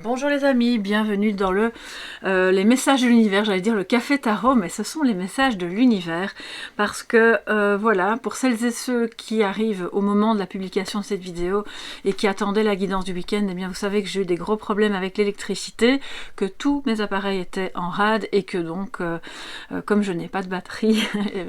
Bonjour les amis, bienvenue dans les messages de l'univers, j'allais dire le café tarot, mais ce sont les messages de l'univers, parce que voilà, pour celles et ceux qui arrivent au moment de la publication de cette vidéo et qui attendaient la guidance du week-end, eh bien vous savez que j'ai eu des gros problèmes avec l'électricité, que tous mes appareils étaient en rade et que donc, comme je n'ai pas de batterie,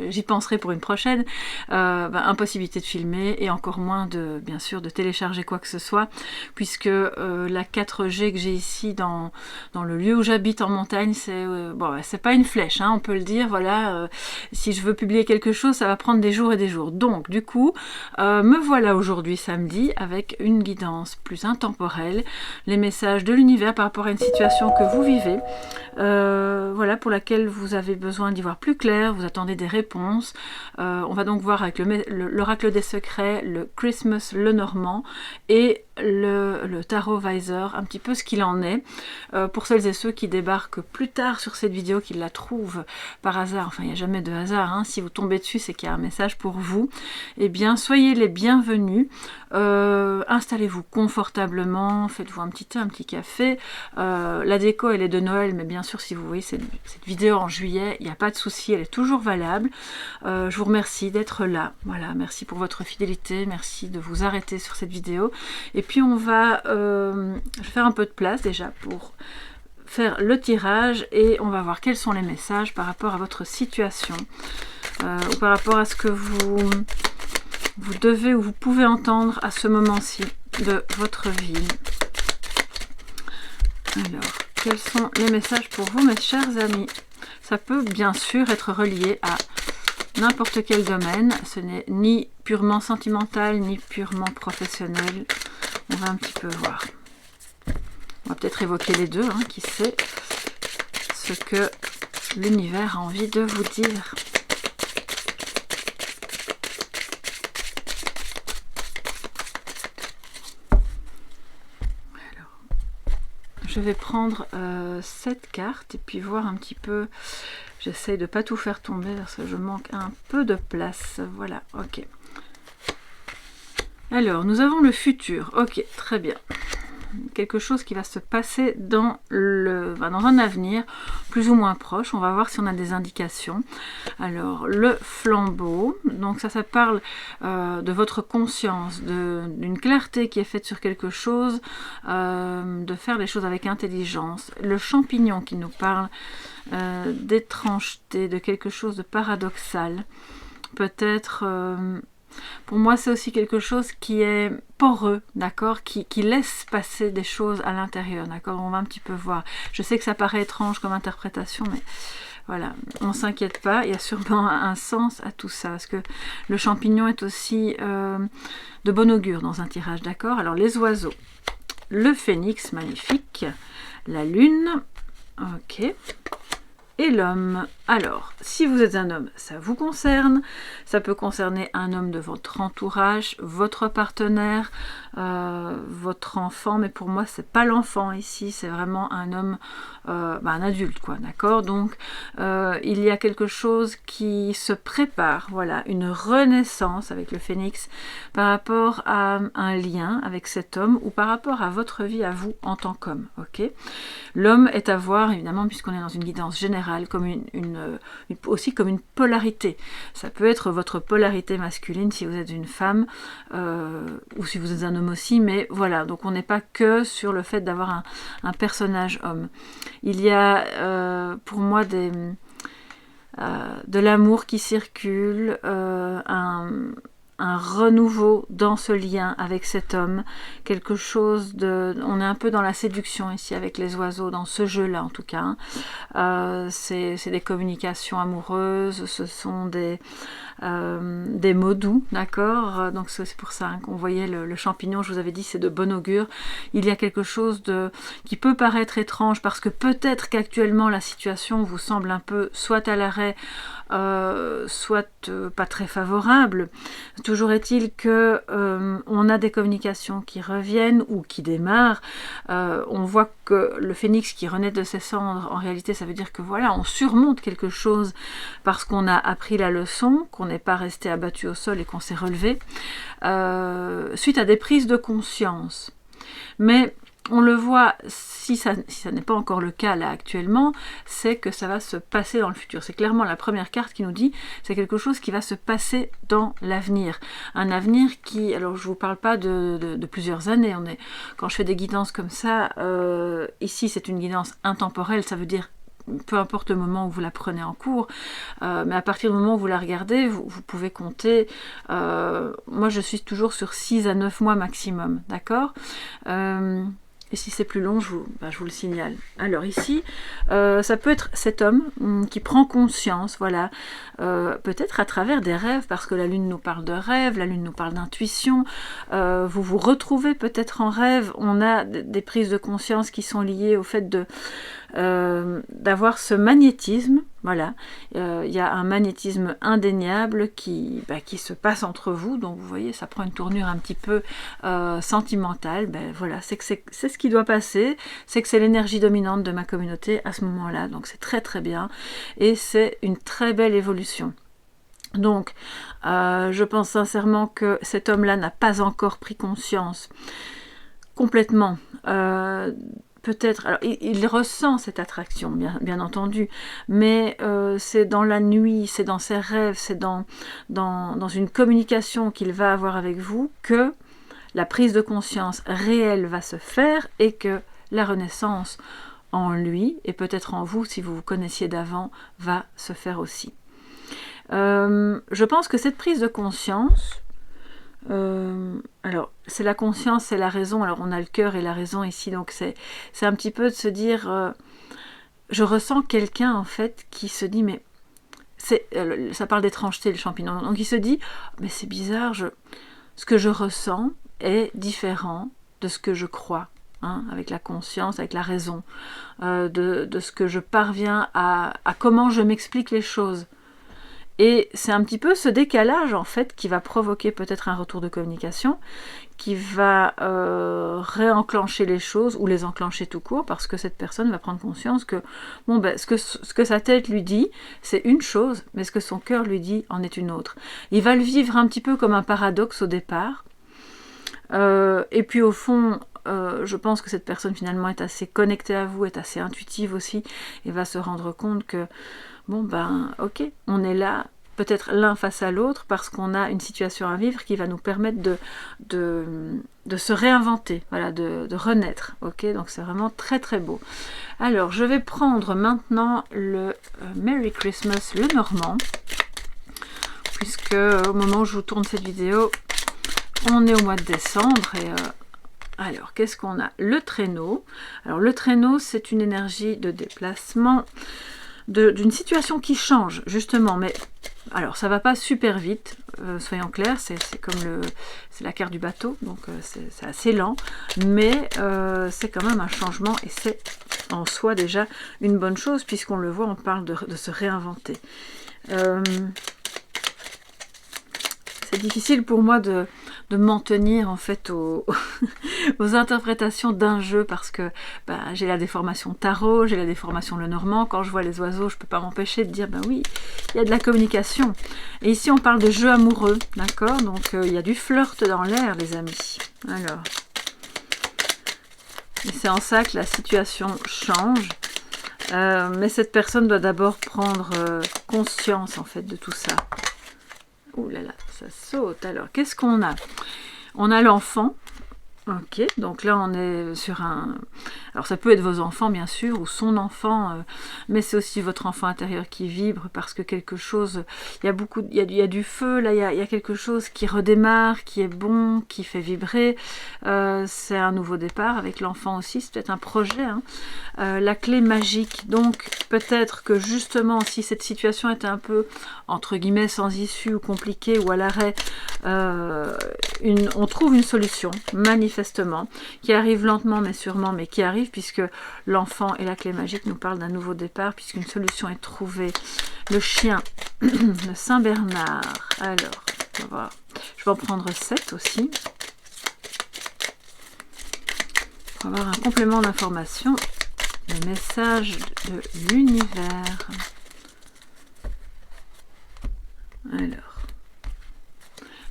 j'y penserai pour une prochaine, impossibilité de filmer et encore moins de, bien sûr, de télécharger quoi que ce soit, puisque la 4G que j'ai ici dans le lieu où j'habite en montagne, c'est bon, c'est pas une flèche, hein, on peut le dire, voilà, si je veux publier quelque chose, ça va prendre des jours et des jours. Donc, du coup, me voilà aujourd'hui samedi avec une guidance plus intemporelle, les messages de l'univers par rapport à une situation que vous vivez, voilà, pour laquelle vous avez besoin d'y voir plus clair, vous attendez des réponses. On va donc voir avec l'oracle des secrets, le Christmas Lenormand et le Tarot Visor, un petit peu ce qu'il en est. Pour celles et ceux qui débarquent plus tard sur cette vidéo, qui la trouvent par hasard, enfin il n'y a jamais de hasard, hein, si vous tombez dessus c'est qu'il y a un message pour vous, eh bien soyez les bienvenus, installez-vous confortablement, faites-vous un petit thé, un petit café, la déco elle est de Noël, mais bien sûr si vous voyez cette vidéo en juillet, il n'y a pas de souci, elle est toujours valable. Je vous remercie d'être là, voilà, merci pour votre fidélité, merci de vous arrêter sur cette vidéo, et puis on va je vais faire un peu de place déjà pour faire le tirage et on va voir quels sont les messages par rapport à votre situation ou par rapport à ce que vous devez ou vous pouvez entendre à ce moment-ci de votre vie. Alors, quels sont les messages pour vous, mes chers amis? Ça peut bien sûr être relié à n'importe quel domaine, ce n'est ni purement sentimental ni purement professionnel. On va un petit peu voir. On va peut-être évoquer les deux, hein, qui sait ce que l'univers a envie de vous dire. Alors, je vais prendre cette carte et puis voir un petit peu. J'essaye de ne pas tout faire tomber parce que je manque un peu de place. Voilà, ok. Alors, nous avons le futur. Ok, très bien. Quelque chose qui va se passer dans un avenir plus ou moins proche. On va voir si on a des indications. Alors, le flambeau. Donc ça parle de votre conscience, d'une clarté qui est faite sur quelque chose, de faire les choses avec intelligence. Le champignon qui nous parle d'étrangeté, de quelque chose de paradoxal. Peut-être... pour moi, c'est aussi quelque chose qui est poreux, d'accord, qui laisse passer des choses à l'intérieur, d'accord. On va un petit peu voir. Je sais que ça paraît étrange comme interprétation, mais voilà, on ne s'inquiète pas. Il y a sûrement un sens à tout ça, parce que le champignon est aussi de bon augure dans un tirage, d'accord. Alors, les oiseaux, le phénix, magnifique, la lune, ok. Et l'homme. Alors, si vous êtes un homme, ça vous concerne. Ça peut concerner un homme de votre entourage, votre partenaire, votre enfant. Mais pour moi, c'est pas l'enfant ici, c'est vraiment un homme, un adulte, quoi, d'accord. Donc, il y a quelque chose qui se prépare, voilà, une renaissance avec le phénix par rapport à un lien avec cet homme ou par rapport à votre vie à vous en tant qu'homme, ok. L'homme est à voir, évidemment, puisqu'on est dans une guidance générale, comme aussi comme une polarité. Ça peut être votre polarité masculine si vous êtes une femme, ou si vous êtes un homme aussi, mais voilà, donc on n'est pas que sur le fait d'avoir un personnage homme. Il y a pour moi de l'amour qui circule, un renouveau dans ce lien avec cet homme, quelque chose de... On est un peu dans la séduction ici avec les oiseaux, dans ce jeu-là en tout cas. C'est des communications amoureuses, ce sont des mots doux, d'accord. Donc c'est pour ça qu'on voyait le champignon, je vous avais dit, c'est de bon augure. Il y a quelque chose qui peut paraître étrange parce que peut-être qu'actuellement la situation vous semble un peu soit à l'arrêt, soit pas très favorable. Toujours est-il que on a des communications qui reviennent ou qui démarrent. On voit que le phénix qui renaît de ses cendres, en réalité ça veut dire que voilà, on surmonte quelque chose parce qu'on a appris la leçon, qu'on n'est pas resté abattu au sol et qu'on s'est relevé suite à des prises de conscience. Mais on le voit, si ça n'est pas encore le cas là actuellement, c'est que ça va se passer dans le futur. C'est clairement la première carte qui nous dit, c'est quelque chose qui va se passer dans l'avenir. Un avenir qui, alors je ne vous parle pas de plusieurs années, quand je fais des guidances comme ça, ici c'est une guidance intemporelle, ça veut dire peu importe le moment où vous la prenez en cours, mais à partir du moment où vous la regardez, vous pouvez compter, moi je suis toujours sur 6 à 9 mois maximum, d'accord, et si c'est plus long, je vous le signale. Alors ici, ça peut être cet homme qui prend conscience, voilà, peut-être à travers des rêves, parce que la lune nous parle de rêve, la lune nous parle d'intuition, vous vous retrouvez peut-être en rêve, on a des prises de conscience qui sont liées au fait d'avoir ce magnétisme, voilà, il y a un magnétisme indéniable qui se passe entre vous, donc vous voyez, ça prend une tournure un petit peu sentimentale, voilà, c'est ce qui doit passer, c'est que c'est l'énergie dominante de ma communauté à ce moment-là, donc c'est très très bien, et c'est une très belle évolution. Donc, je pense sincèrement que cet homme-là n'a pas encore pris conscience complètement, peut-être, alors il ressent cette attraction, bien entendu, mais c'est dans la nuit, c'est dans ses rêves, c'est dans une communication qu'il va avoir avec vous que la prise de conscience réelle va se faire et que la renaissance en lui, et peut-être en vous, si vous vous connaissiez d'avant, va se faire aussi. Je pense que cette prise de conscience, alors c'est la conscience, c'est la raison, alors on a le cœur et la raison ici, donc c'est un petit peu de se dire, je ressens quelqu'un en fait qui se dit, mais ça parle d'étrangeté le champignon, donc il se dit, mais c'est bizarre, ce que je ressens est différent de ce que je crois, hein, avec la conscience, avec la raison, de ce que je parviens à comment je m'explique les choses. Et c'est un petit peu ce décalage en fait qui va provoquer peut-être un retour de communication, qui va réenclencher les choses ou les enclencher tout court, parce que cette personne va prendre conscience que bon, ce que sa tête lui dit, c'est une chose, mais ce que son cœur lui dit en est une autre. Il va le vivre un petit peu comme un paradoxe au départ, et puis au fond, je pense que cette personne finalement est assez connectée à vous, est assez intuitive aussi, et va se rendre compte que bon ok, on est là peut-être l'un face à l'autre parce qu'on a une situation à vivre qui va nous permettre de se réinventer, voilà, de renaître, ok, donc c'est vraiment très très beau. Alors je vais prendre maintenant le Merry Christmas le Normand, puisque au moment où je vous tourne cette vidéo, on est au mois de décembre et alors, qu'est-ce qu'on a? Le traîneau. Alors, le traîneau, c'est une énergie de déplacement, d'une situation qui change, justement. Mais, alors, ça va pas super vite, soyons clairs. C'est comme c'est la carte du bateau, donc c'est assez lent. Mais c'est quand même un changement et c'est en soi déjà une bonne chose, puisqu'on le voit, on parle de se réinventer. C'est difficile pour moi de m'en tenir en fait aux interprétations d'un jeu parce que j'ai la déformation tarot, j'ai la déformation Lenormand. Quand je vois les oiseaux, je peux pas m'empêcher de dire oui, il y a de la communication. Et ici on parle de jeu amoureux, d'accord? Donc il y a du flirt dans l'air, les amis. Alors, et c'est en ça que la situation change. Mais cette personne doit d'abord prendre conscience en fait de tout ça. Ouh là là, ça saute. Alors, qu'est-ce qu'on a? On a l'enfant. Ok, donc là on est sur un... Alors ça peut être vos enfants bien sûr, ou son enfant, mais c'est aussi votre enfant intérieur qui vibre parce que quelque chose... Il y a du feu, là il y a quelque chose qui redémarre, qui est bon, qui fait vibrer. C'est un nouveau départ avec l'enfant aussi, c'est peut-être un projet. Hein. La clé magique, donc peut-être que justement si cette situation était un peu, entre guillemets, sans issue ou compliquée ou à l'arrêt, on trouve une solution manifestement, qui arrive lentement mais sûrement, mais qui arrive puisque l'enfant et la clé magique nous parlent d'un nouveau départ, puisqu'une solution est trouvée. Le chien, le Saint-Bernard, alors, on va voir. Je vais en prendre 7 aussi, pour avoir un complément d'information, le message de l'univers. Alors,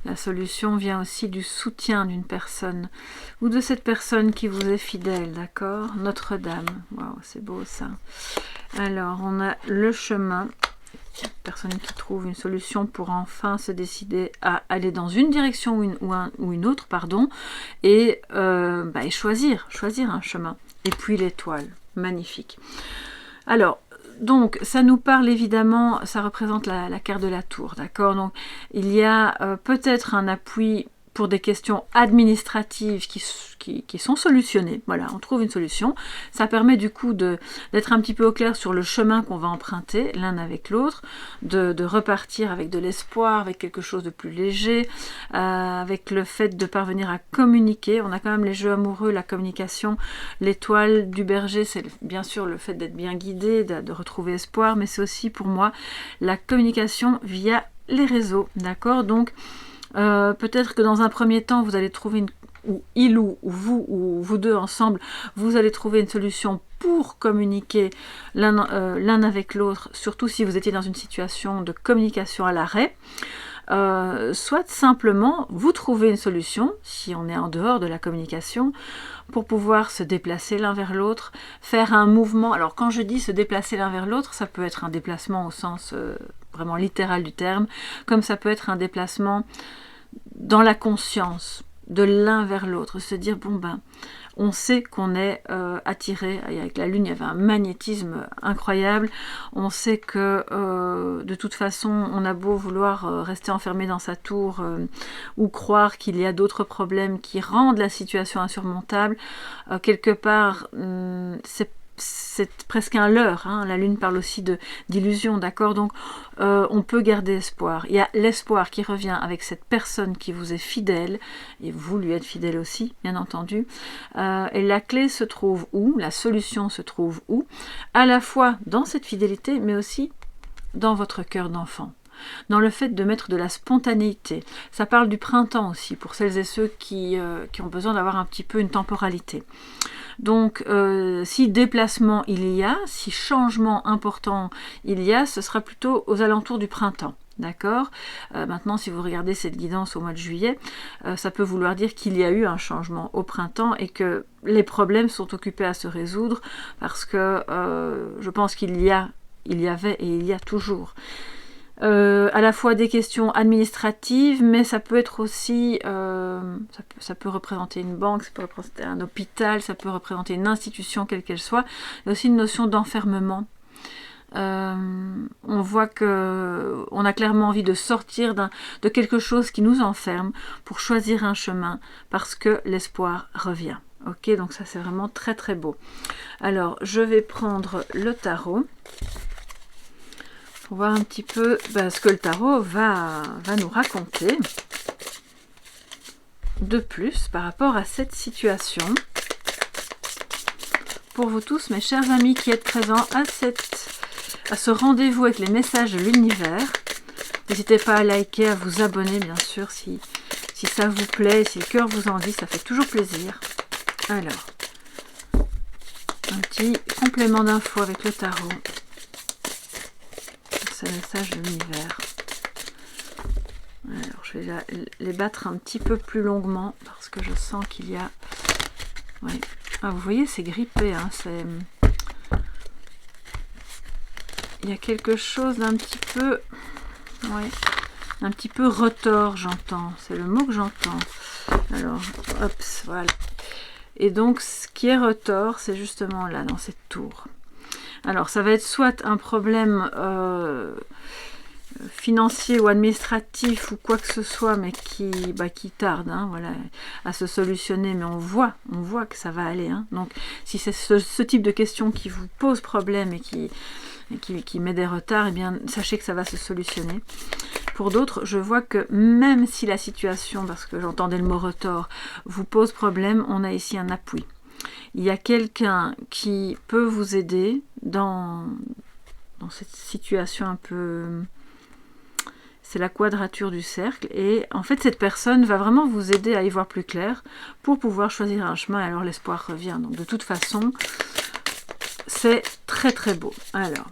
la solution vient aussi du soutien d'une personne ou de cette personne qui vous est fidèle, d'accord? Notre-Dame, waouh, c'est beau ça. Alors, on a le chemin, personne qui trouve une solution pour enfin se décider à aller dans une direction ou une autre, pardon, et choisir un chemin. Et puis l'étoile, magnifique. Alors, donc, ça nous parle évidemment, ça représente la carte de la tour, d'accord? Donc, il y a peut-être un appui pour des questions administratives qui sont solutionnées. Voilà, on trouve une solution. Ça permet du coup d'être un petit peu au clair sur le chemin qu'on va emprunter l'un avec l'autre, de repartir avec de l'espoir, avec quelque chose de plus léger, avec le fait de parvenir à communiquer. On a quand même les jeux amoureux, la communication, l'étoile du berger, c'est bien sûr le fait d'être bien guidé, de retrouver espoir, mais c'est aussi pour moi la communication via les réseaux, d'accord? Donc, peut-être que dans un premier temps, vous allez trouver ou vous deux ensemble, vous allez trouver une solution pour communiquer l'un avec l'autre, surtout si vous étiez dans une situation de communication à l'arrêt. Soit simplement, vous trouvez une solution, si on est en dehors de la communication, pour pouvoir se déplacer l'un vers l'autre, faire un mouvement. Alors quand je dis se déplacer l'un vers l'autre, ça peut être un déplacement au sens vraiment littéral du terme, comme ça peut être un déplacement dans la conscience de l'un vers l'autre, se dire bon ben on sait qu'on est attiré, avec la lune il y avait un magnétisme incroyable, on sait que de toute façon on a beau vouloir rester enfermé dans sa tour ou croire qu'il y a d'autres problèmes qui rendent la situation insurmontable, quelque part c'est presque un leurre, hein. La lune parle aussi d'illusion, d'accord? Donc on peut garder espoir. Il y a l'espoir qui revient avec cette personne qui vous est fidèle, et vous lui êtes fidèle aussi, bien entendu. Et la clé se trouve où? La solution se trouve où? À la fois dans cette fidélité, mais aussi dans votre cœur d'enfant. Dans le fait de mettre de la spontanéité. Ça parle du printemps aussi, pour celles et ceux qui ont besoin d'avoir un petit peu une temporalité. Donc, si déplacement il y a, si changement important il y a, ce sera plutôt aux alentours du printemps. D'accord? Maintenant, si vous regardez cette guidance au mois de juillet, ça peut vouloir dire qu'il y a eu un changement au printemps et que les problèmes sont occupés à se résoudre parce que je pense qu'il y avait et il y a toujours à la fois des questions administratives, mais ça peut être aussi, ça peut représenter une banque, ça peut représenter un hôpital, ça peut représenter une institution, quelle qu'elle soit. Il y a aussi une notion d'enfermement. On voit que on a clairement envie de sortir de quelque chose qui nous enferme pour choisir un chemin, parce que l'espoir revient. Ok, donc ça c'est vraiment très très beau. Alors, je vais prendre le tarot. Pour voir un petit peu ce que le tarot va nous raconter de plus par rapport à cette situation. Pour vous tous, mes chers amis qui êtes présents à ce rendez-vous avec les messages de l'univers, n'hésitez pas à liker, à vous abonner bien sûr si ça vous plaît, si le cœur vous en dit, ça fait toujours plaisir. Alors, un petit complément d'infos avec le tarot. C'est le message de l'univers. Alors, je vais les battre un petit peu plus longuement parce que je sens qu'il y a... Ouais. Ah, vous voyez, c'est grippé. Hein, il y a quelque chose d'un petit peu... Ouais, un petit peu retors, j'entends. C'est le mot que j'entends. Alors, hop, voilà. Et donc, ce qui est retors, c'est justement là, dans cette tour. Alors, ça va être soit un problème financier ou administratif ou quoi que ce soit, mais qui tarde, hein, voilà, à se solutionner. Mais on voit que ça va aller. Hein. Donc, si c'est ce type de question qui vous pose problème et qui met des retards, eh bien, sachez que ça va se solutionner. Pour d'autres, je vois que même si la situation, parce que j'entendais le mot retors, vous pose problème, on a ici un appui. Il y a quelqu'un qui peut vous aider dans cette situation un peu... C'est la quadrature du cercle. Et en fait, cette personne va vraiment vous aider à y voir plus clair pour pouvoir choisir un chemin. Alors, l'espoir revient. Donc, de toute façon, c'est très très beau. Alors,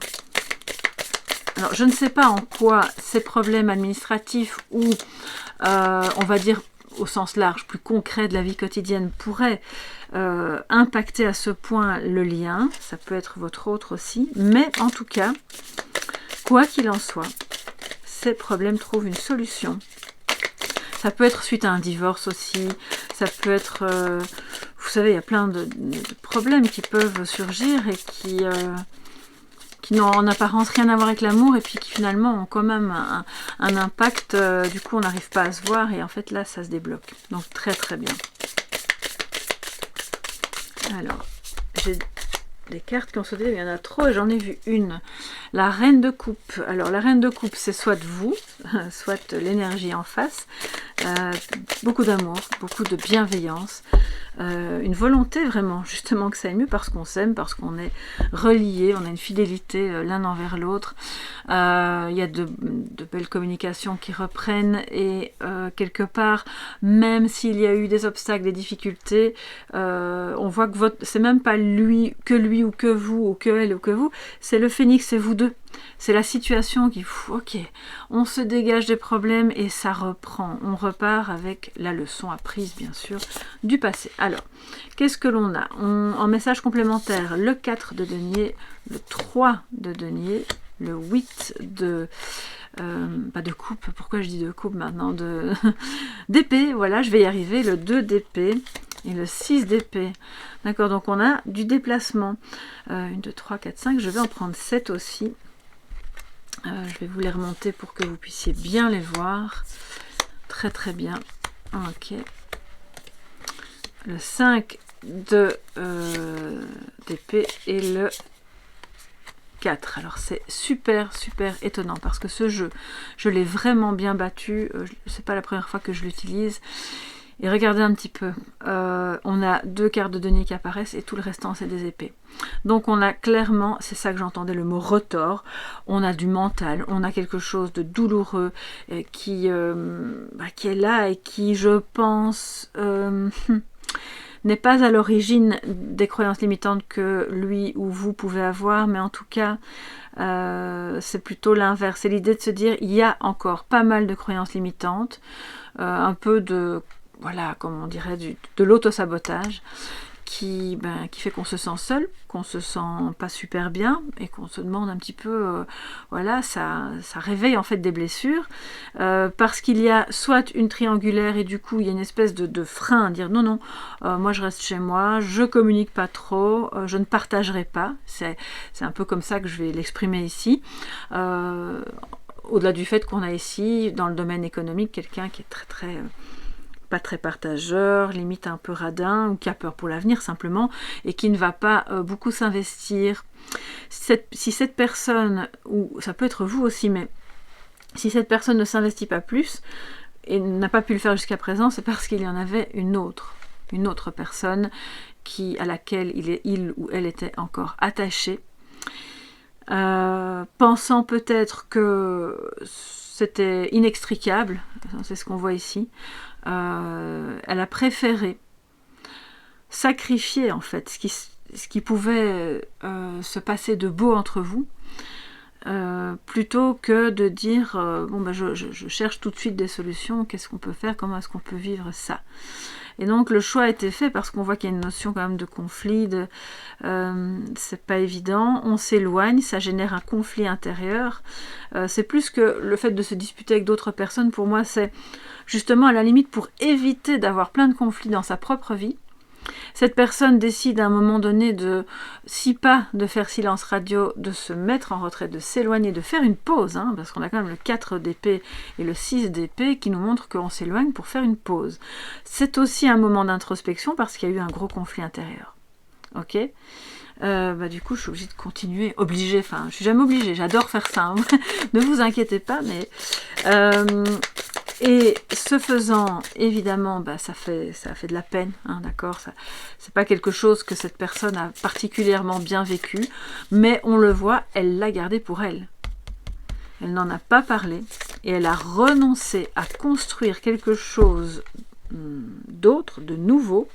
Alors, je ne sais pas en quoi ces problèmes administratifs ou, on va dire, au sens large, plus concret de la vie quotidienne pourraient impacter à ce point le lien. Ça peut être votre autre aussi. Mais en tout cas, quoi qu'il en soit, ces problèmes trouvent une solution. Ça peut être suite à un divorce aussi. Ça peut être... vous savez, il y a plein de problèmes qui peuvent surgir et qui n'ont en apparence rien à voir avec l'amour et puis qui finalement ont quand même un impact. Du coup, on n'arrive pas à se voir et en fait, là, ça se débloque. Donc, très très bien. Alors, j'ai des cartes qui ont sauté, il y en a trop et j'en ai vu une. La reine de coupe. Alors, la reine de coupe, c'est soit vous, soit l'énergie en face. Beaucoup d'amour, beaucoup de bienveillance. Une volonté vraiment justement que ça aille mieux parce qu'on s'aime, parce qu'on est reliés, on a une fidélité l'un envers l'autre. Il y a de belles communications qui reprennent et quelque part, même s'il y a eu des obstacles, des difficultés, on voit que c'est même pas lui ou que vous ou que elle ou que vous, c'est le phénix, c'est vous deux. C'est la situation qui, ok, on se dégage des problèmes et ça reprend. On repart avec la leçon apprise, bien sûr, du passé. Alors, qu'est-ce que l'on a en message complémentaire, le 4 de denier, le 3 de denier, le 8 de... pas de coupe, pourquoi je dis de coupe maintenant, d'épée, voilà, je vais y arriver, le 2 d'épée et le 6 d'épée. D'accord, donc on a du déplacement. 1, 2, 3, 4, 5, je vais en prendre 7 aussi. Je vais vous les remonter pour que vous puissiez bien les voir. Très très bien. Ok. Le 5 d'épée et le 4. Alors c'est super étonnant parce que ce jeu, je l'ai vraiment bien battu. C'est pas la première fois que je l'utilise. Et regardez un petit peu, on a 2 cartes de denier qui apparaissent et tout le restant c'est des épées. Donc on a clairement, c'est ça que j'entendais, le mot retors, on a du mental, on a quelque chose de douloureux qui est là et qui, je pense, n'est pas à l'origine des croyances limitantes que lui ou vous pouvez avoir, mais en tout cas, c'est plutôt l'inverse. C'est l'idée de se dire, il y a encore pas mal de croyances limitantes, un peu de... Voilà, comme on dirait, de l'auto-sabotage qui fait qu'on se sent seul, qu'on se sent pas super bien et qu'on se demande un petit peu, voilà, ça réveille en fait des blessures parce qu'il y a soit une triangulaire et du coup il y a une espèce de frein à dire non, moi je reste chez moi, je communique pas trop, je ne partagerai pas, c'est un peu comme ça que je vais l'exprimer ici. Au-delà du fait qu'on a ici, dans le domaine économique, quelqu'un qui est pas très partageur, limite un peu radin, ou qui a peur pour l'avenir simplement, et qui ne va pas beaucoup s'investir. Si cette personne, ou ça peut être vous aussi, mais si cette personne ne s'investit pas plus, et n'a pas pu le faire jusqu'à présent, c'est parce qu'il y en avait une autre personne à laquelle il ou elle était encore attaché, pensant peut-être que c'était inextricable, c'est ce qu'on voit ici. Elle a préféré sacrifier en fait ce qui pouvait se passer de beau entre vous plutôt que de dire je cherche tout de suite des solutions, qu'est-ce qu'on peut faire, comment est-ce qu'on peut vivre ça. Et donc le choix a été fait parce qu'on voit qu'il y a une notion quand même de conflit, c'est pas évident, on s'éloigne, ça génère un conflit intérieur. C'est plus que le fait de se disputer avec d'autres personnes, pour moi c'est justement à la limite pour éviter d'avoir plein de conflits dans sa propre vie. Cette personne décide à un moment donné si pas de faire silence radio, de se mettre en retrait, de s'éloigner, de faire une pause, parce qu'on a quand même le 4 d'épée et le 6 d'épée qui nous montrent qu'on s'éloigne pour faire une pause. C'est aussi un moment d'introspection parce qu'il y a eu un gros conflit intérieur. Ok ? Du coup je suis obligée de continuer, je suis jamais obligée, j'adore faire ça, ne vous inquiétez pas, mais et ce faisant, évidemment, ça fait de la peine, d'accord, c'est pas quelque chose que cette personne a particulièrement bien vécu, mais on le voit, elle l'a gardé pour elle. Elle n'en a pas parlé, et elle a renoncé à construire quelque chose d'autre, de nouveau,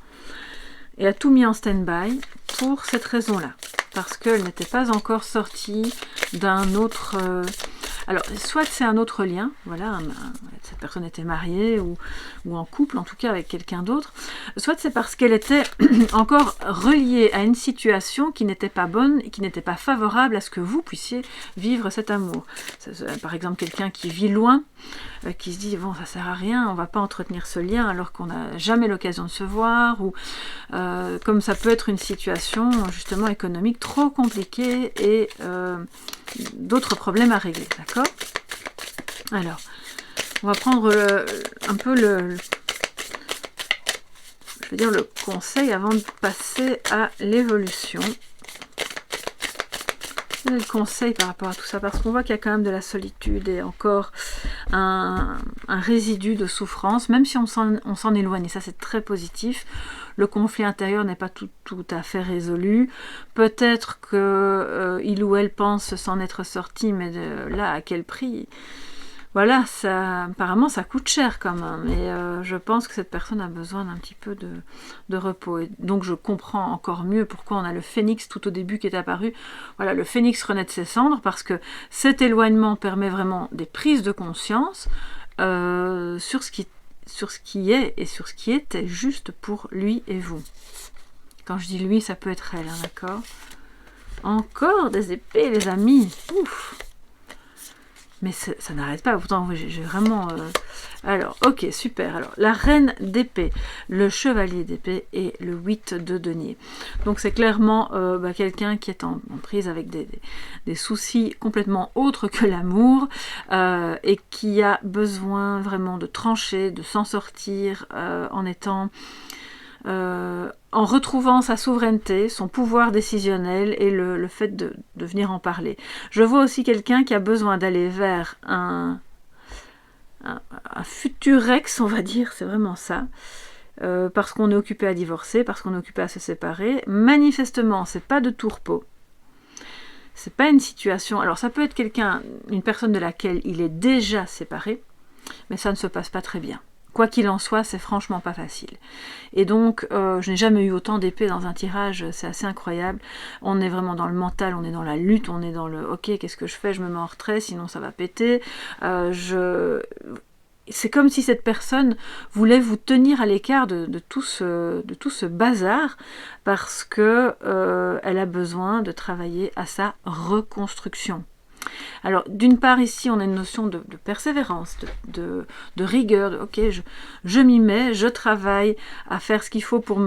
et a tout mis en stand-by pour cette raison-là, parce qu'elle n'était pas encore sortie d'un autre Alors, soit c'est un autre lien, voilà, cette personne était mariée ou en couple, en tout cas avec quelqu'un d'autre, soit c'est parce qu'elle était encore reliée à une situation qui n'était pas bonne, qui n'était pas favorable à ce que vous puissiez vivre cet amour. Par exemple, quelqu'un qui vit loin, qui se dit, bon, ça sert à rien, on va pas entretenir ce lien alors qu'on n'a jamais l'occasion de se voir, ou comme ça peut être une situation, justement, économique trop compliquée et d'autres problèmes à régler, d'accord? Alors, on va prendre un peu le conseil avant de passer à l'évolution. Le conseil par rapport à tout ça, parce qu'on voit qu'il y a quand même de la solitude et encore un résidu de souffrance, même si on s'en éloigne, et ça c'est très positif. Le conflit intérieur n'est pas tout à fait résolu. Peut-être que il ou elle pense s'en être sorti, mais là, à quel prix? Voilà, apparemment ça coûte cher quand même, et je pense que cette personne a besoin d'un petit peu de repos. Et donc je comprends encore mieux pourquoi on a le phénix tout au début qui est apparu. Voilà, le phénix renaît de ses cendres, parce que cet éloignement permet vraiment des prises de conscience sur ce qui est et sur ce qui était juste pour lui et vous. Quand je dis lui, ça peut être elle, hein, d'accord? Encore des épées, les amis. Ouf! Mais ça n'arrête pas, pourtant j'ai vraiment... Alors, ok, super. Alors, la reine d'épée, le chevalier d'épée et le 8 de denier. Donc c'est clairement quelqu'un qui est en prise avec des soucis complètement autres que l'amour et qui a besoin vraiment de trancher, de s'en sortir en étant... en retrouvant sa souveraineté, son pouvoir décisionnel et le fait de venir en parler. Je vois aussi quelqu'un qui a besoin d'aller vers un futur ex, on va dire, c'est vraiment ça, parce qu'on est occupé à divorcer, parce qu'on est occupé à se séparer. Manifestement, c'est pas de tout repos. C'est pas une situation... Alors ça peut être une personne de laquelle il est déjà séparé, mais ça ne se passe pas très bien. Quoi qu'il en soit, c'est franchement pas facile. Et donc, je n'ai jamais eu autant d'épées dans un tirage, c'est assez incroyable. On est vraiment dans le mental, on est dans la lutte, on est dans le « ok, qu'est-ce que je fais? Je me mets en retrait, sinon ça va péter. » C'est comme si cette personne voulait vous tenir à l'écart de tout ce bazar, parce que elle a besoin de travailler à sa reconstruction. Alors, d'une part, ici, on a une notion de persévérance, de rigueur, ok, je m'y mets, je travaille à faire ce qu'il faut pour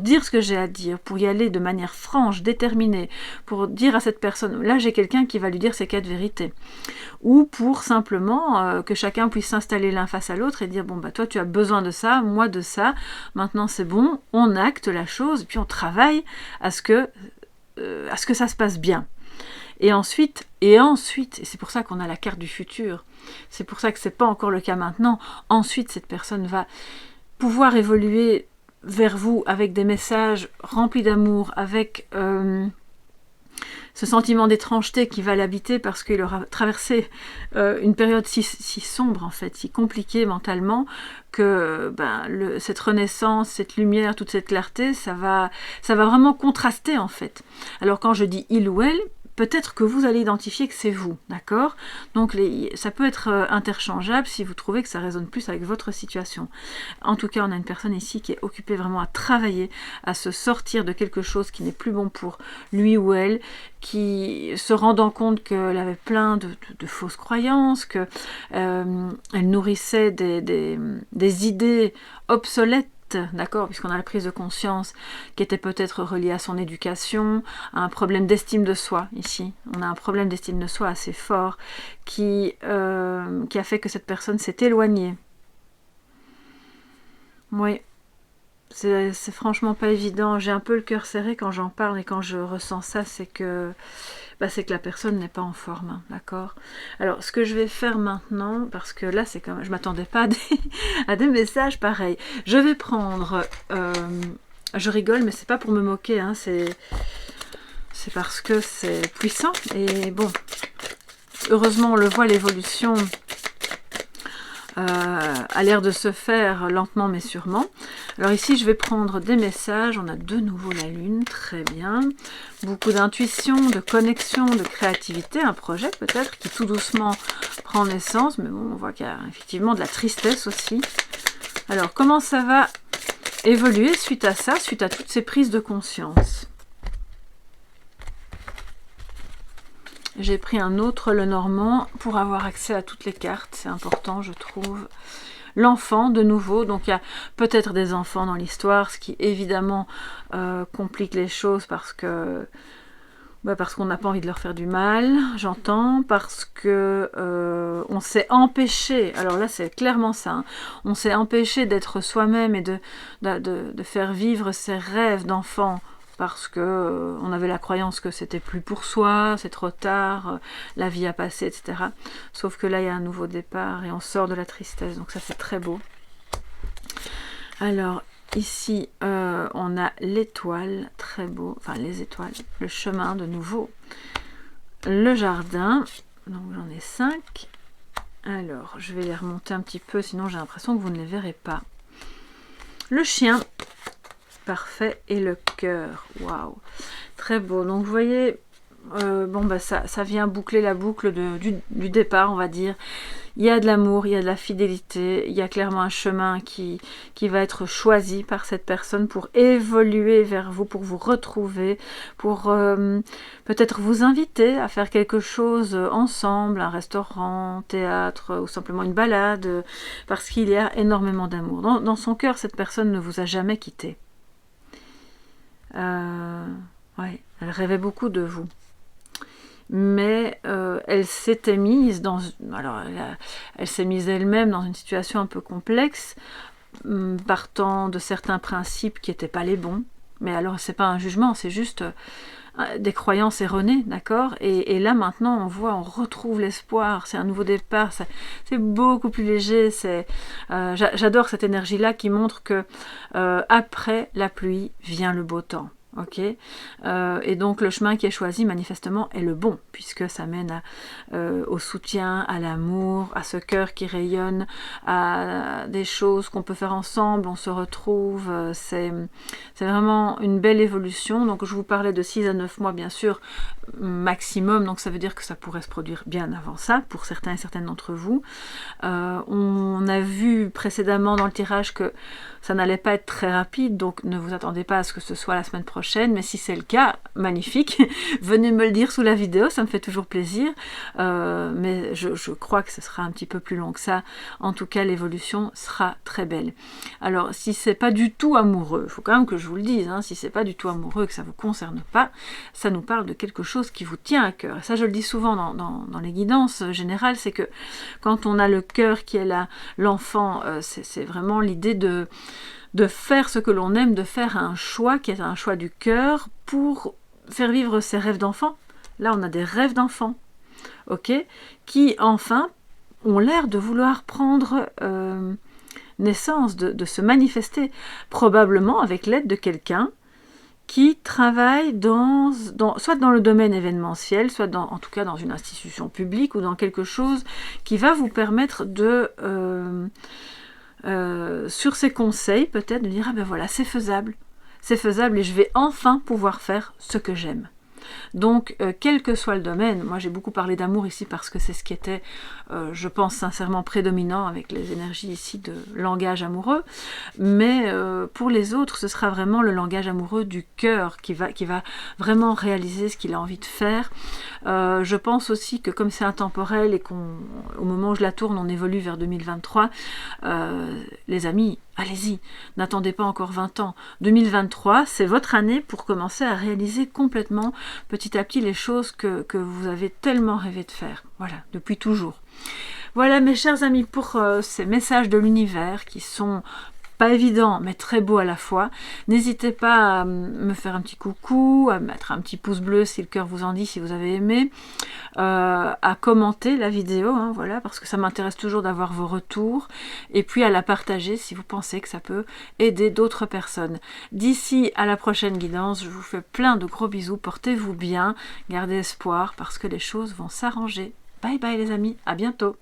dire ce que j'ai à dire, pour y aller de manière franche, déterminée, pour dire à cette personne, là j'ai quelqu'un qui va lui dire ses 4 vérités, ou pour simplement que chacun puisse s'installer l'un face à l'autre et dire, bon bah toi tu as besoin de ça, moi de ça, maintenant c'est bon, on acte la chose, et puis on travaille à ce que ça se passe bien. Et ensuite, et c'est pour ça qu'on a la carte du futur, c'est pour ça que c'est pas encore le cas maintenant, ensuite cette personne va pouvoir évoluer vers vous avec des messages remplis d'amour, avec ce sentiment d'étrangeté qui va l'habiter parce qu'il aura traversé une période si sombre en fait, si compliquée mentalement, que cette renaissance, cette lumière, toute cette clarté, ça va vraiment contraster en fait. Alors quand je dis il ou elle, peut-être que vous allez identifier que c'est vous, d'accord? Donc ça peut être interchangeable si vous trouvez que ça résonne plus avec votre situation. En tout cas, on a une personne ici qui est occupée vraiment à travailler, à se sortir de quelque chose qui n'est plus bon pour lui ou elle, qui se rendant compte qu'elle avait plein de fausses croyances, qu'elle nourrissait des idées obsolètes, d'accord, puisqu'on a la prise de conscience qui était peut-être reliée à son éducation, à un problème d'estime de soi ici. On a un problème d'estime de soi assez fort qui a fait que cette personne s'est éloignée. Oui, c'est franchement pas évident. J'ai un peu le cœur serré quand j'en parle et quand je ressens ça, c'est que la personne n'est pas en forme, hein, d'accord? Alors, ce que je vais faire maintenant, parce que là, c'est quand même, je m'attendais pas à des messages pareils. Je vais prendre, je rigole, mais c'est pas pour me moquer, hein, c'est parce que c'est puissant. Et bon, heureusement, on le voit, l'évolution a l'air de se faire lentement mais sûrement. Alors ici, je vais prendre des messages. On a de nouveau la lune, très bien. Beaucoup d'intuition, de connexion, de créativité. Un projet peut-être qui tout doucement prend naissance. Mais bon, on voit qu'il y a effectivement de la tristesse aussi. Alors, comment ça va évoluer suite à ça, suite à toutes ces prises de conscience? J'ai pris un autre Lenormand pour avoir accès à toutes les cartes. C'est important, je trouve. L'enfant, de nouveau. Donc, il y a peut-être des enfants dans l'histoire, ce qui, évidemment, complique les choses parce que... parce qu'on n'a pas envie de leur faire du mal, j'entends, parce que on s'est empêché, alors là c'est clairement ça, hein, on s'est empêché d'être soi-même et de faire vivre ses rêves d'enfant parce que on avait la croyance que c'était plus pour soi, c'est trop tard, la vie a passé, etc. Sauf que là il y a un nouveau départ et on sort de la tristesse, donc ça c'est très beau. Alors, ici, on a l'étoile, très beau, enfin les étoiles, le chemin de nouveau, le jardin, donc j'en ai 5. Alors, je vais les remonter un petit peu, sinon j'ai l'impression que vous ne les verrez pas. Le chien, parfait, et le cœur, waouh, très beau. Donc vous voyez, ça vient boucler la boucle du départ, on va dire. Il y a de l'amour, il y a de la fidélité, il y a clairement un chemin qui va être choisi par cette personne pour évoluer vers vous, pour vous retrouver, pour peut-être vous inviter à faire quelque chose ensemble, un restaurant, un théâtre ou simplement une balade, parce qu'il y a énormément d'amour. Dans son cœur, cette personne ne vous a jamais quitté. Ouais, elle rêvait beaucoup de vous. Mais elle s'était mise dans... Alors, elle s'est mise elle-même dans une situation un peu complexe, partant de certains principes qui n'étaient pas les bons. Mais alors, c'est pas un jugement, c'est juste des croyances erronées, d'accord, et là, maintenant, on voit, on retrouve l'espoir, c'est un nouveau départ, c'est beaucoup plus léger, j'adore cette énergie-là qui montre que après la pluie vient le beau temps. Ok, et donc le chemin qui est choisi manifestement est le bon, puisque ça mène au soutien, à l'amour, à ce cœur qui rayonne, à des choses qu'on peut faire ensemble, on se retrouve, c'est vraiment une belle évolution. Donc je vous parlais de 6 à 9 mois bien sûr maximum, donc ça veut dire que ça pourrait se produire bien avant ça, pour certains et certaines d'entre vous. On a vu précédemment dans le tirage que ça n'allait pas être très rapide, donc ne vous attendez pas à ce que ce soit la semaine prochaine, mais si c'est le cas, magnifique, venez me le dire sous la vidéo, ça me fait toujours plaisir, mais je crois que ce sera un petit peu plus long que ça. En tout cas, l'évolution sera très belle. Alors, si c'est pas du tout amoureux, il faut quand même que je vous le dise, hein, si c'est pas du tout amoureux, que ça vous concerne pas, ça nous parle de quelque chose qui vous tient à cœur. Et ça, je le dis souvent dans les guidances générales, c'est que quand on a le cœur qui est là, l'enfant, c'est vraiment l'idée de faire ce que l'on aime, de faire un choix qui est un choix du cœur pour faire vivre ses rêves d'enfant. Là, on a des rêves d'enfant, ok, qui enfin ont l'air de vouloir prendre naissance, de se manifester, probablement avec l'aide de quelqu'un qui travaille soit dans le domaine événementiel, soit en tout cas dans une institution publique ou dans quelque chose qui va vous permettre de... sur ces conseils, peut-être de dire, ah ben voilà, c'est faisable et je vais enfin pouvoir faire ce que j'aime. Donc, quel que soit le domaine, moi j'ai beaucoup parlé d'amour ici parce que c'est ce qui était, je pense sincèrement, prédominant avec les énergies ici de langage amoureux, mais pour les autres, ce sera vraiment le langage amoureux du cœur qui va vraiment réaliser ce qu'il a envie de faire. Je pense aussi que comme c'est intemporel et qu'au moment où je la tourne, on évolue vers 2023, les amis, allez-y, n'attendez pas encore 20 ans. 2023, c'est votre année pour commencer à réaliser complètement, petit à petit, les choses que vous avez tellement rêvé de faire. Voilà, depuis toujours. Voilà, mes chers amis, pour ces messages de l'univers qui sont pas évident, mais très beau à la fois. N'hésitez pas à me faire un petit coucou, à mettre un petit pouce bleu si le cœur vous en dit, si vous avez aimé, à commenter la vidéo, hein, voilà, parce que ça m'intéresse toujours d'avoir vos retours, et puis à la partager si vous pensez que ça peut aider d'autres personnes. D'ici à la prochaine guidance, je vous fais plein de gros bisous, portez-vous bien, gardez espoir, parce que les choses vont s'arranger. Bye bye les amis, à bientôt.